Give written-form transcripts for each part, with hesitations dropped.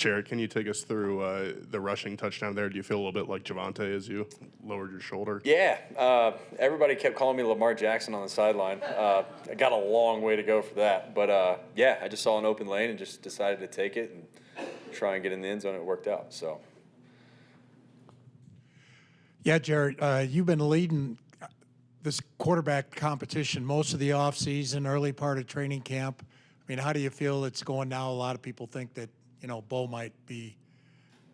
Jarrett, can you take us through the rushing touchdown there? Do you feel a little bit like Javonte as you lowered your shoulder? Yeah, everybody kept calling me Lamar Jackson on the sideline. I got a long way to go for that. But, yeah, I just saw an open lane and just decided to take it and try and get in the end zone. It worked out, so. Yeah, Jarrett, you've been leading this quarterback competition most of the offseason, early part of training camp. I mean, how do you feel it's going now? A lot of people think that, Bo might be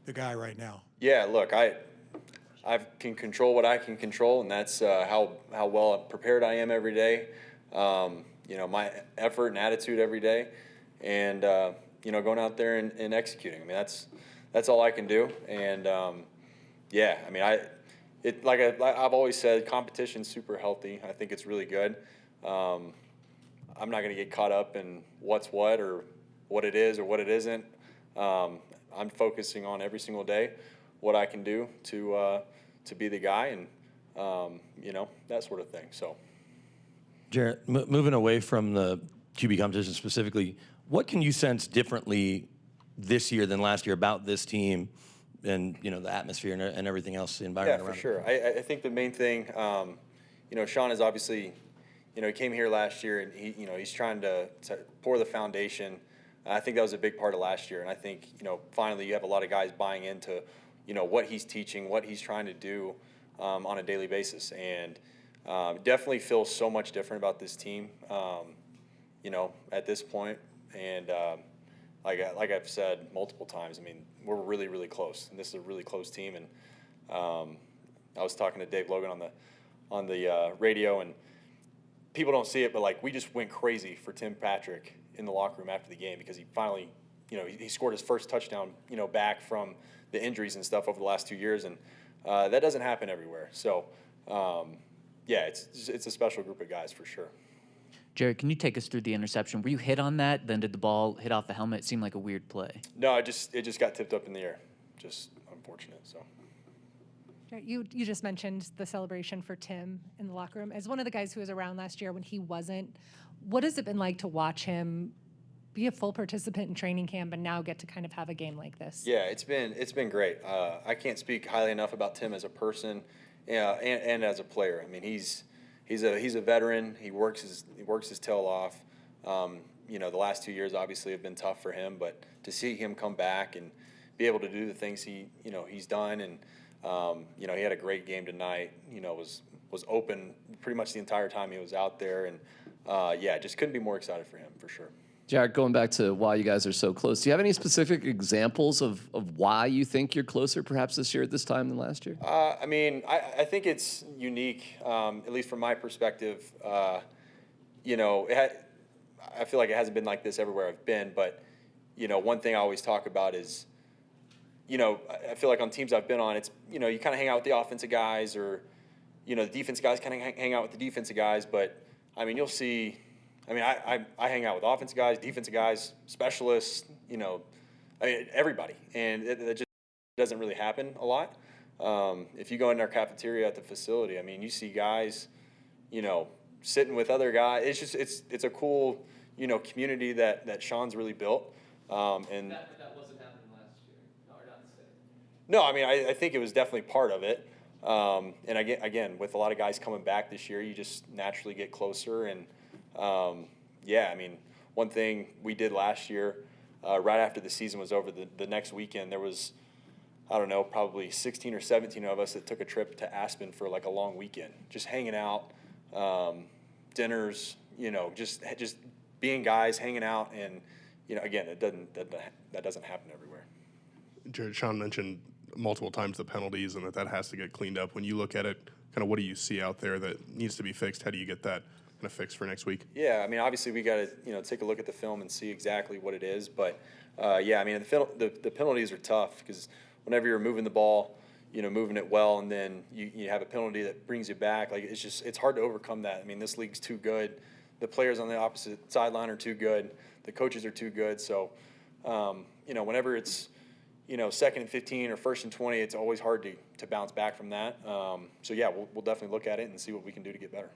the guy right now. Yeah, look, I can control what I can control, and that's how well prepared I am every day. My effort and attitude every day, and going out there and executing. I mean, that's all I can do. And yeah, I mean, I've always said, competition's super healthy. I think it's really good. I'm not going to get caught up in what's what or what it is or what it isn't. I'm focusing on every single day what I can do to be the guy, and that sort of thing. So, Jarrett, moving away from the QB competition specifically, what can you sense differently this year than last year about this team and the atmosphere and everything else, the environment around it? Yeah, for sure. I think the main thing, Sean is obviously, he came here last year and he's trying to pour the foundation. I think that was a big part of last year, and I think finally you have a lot of guys buying into what he's teaching, what he's trying to do on a daily basis, and definitely feels so much different about this team, at this point. And like I've said multiple times, I mean, we're really, really close, and this is a really close team. And I was talking to Dave Logan on the radio, and people don't see it, but we just went crazy for Tim Patrick in the locker room after the game, because he finally, he scored his first touchdown, back from the injuries and stuff over the last 2 years, and that doesn't happen everywhere. So, yeah, it's a special group of guys for sure. Jarrett, can you take us through the interception? Were you hit on that? Then did the ball hit off the helmet? It seemed like a weird play. No, it just got tipped up in the air. Just unfortunate. So. You just mentioned the celebration for Tim in the locker room. As one of the guys who was around last year when he wasn't, what has it been like to watch him be a full participant in training camp and now get to kind of have a game like this? Yeah, it's been great. I can't speak highly enough about Tim as a person, and as a player. I mean, he's a veteran. He works his tail off. The last 2 years obviously have been tough for him, but to see him come back and be able to do the things he's done, and he had a great game tonight. Was open pretty much the entire time he was out there, and just couldn't be more excited for him for sure. Jarrett, going back to why you guys are so close, do you have any specific examples of why you think you're closer perhaps this year at this time than last year? I mean, I think it's unique, at least from my perspective. I feel like it hasn't been like this everywhere I've been, but, one thing I always talk about is, I feel like on teams I've been on, it's, you kind of hang out with the offensive guys, or, the defense guys kind of hang out with the defensive guys, but, I mean, you'll see – I hang out with offensive guys, defensive guys, specialists, everybody. And it just doesn't really happen a lot. If you go in our cafeteria at the facility, I mean, you see guys, sitting with other guys. It's just it's a cool, community that Sean's really built. And that wasn't happening last year, or not the same. No, I mean, I think it was definitely part of it. And again, with a lot of guys coming back this year, you just naturally get closer. And one thing we did last year, right after the season was over, the next weekend, there was, I don't know, probably 16 or 17 of us that took a trip to Aspen for a long weekend, just hanging out, dinners, just being guys, hanging out. And, again, that doesn't happen everywhere. Jarrett, Sean mentioned multiple times the penalties and that has to get cleaned up. When you look at it, kind of what do you see out there that needs to be fixed? How do you get that kind of fixed for next week? Yeah, I mean, obviously we got to take a look at the film and see exactly what it is. But the penalties are tough, because whenever you're moving the ball, moving it well, and then you have a penalty that brings you back, it's hard to overcome that. I mean, this league's too good. The players on the opposite sideline are too good. The coaches are too good. So, whenever it's 2nd and 15 or 1st and 20, it's always hard to bounce back from that. We'll definitely look at it and see what we can do to get better.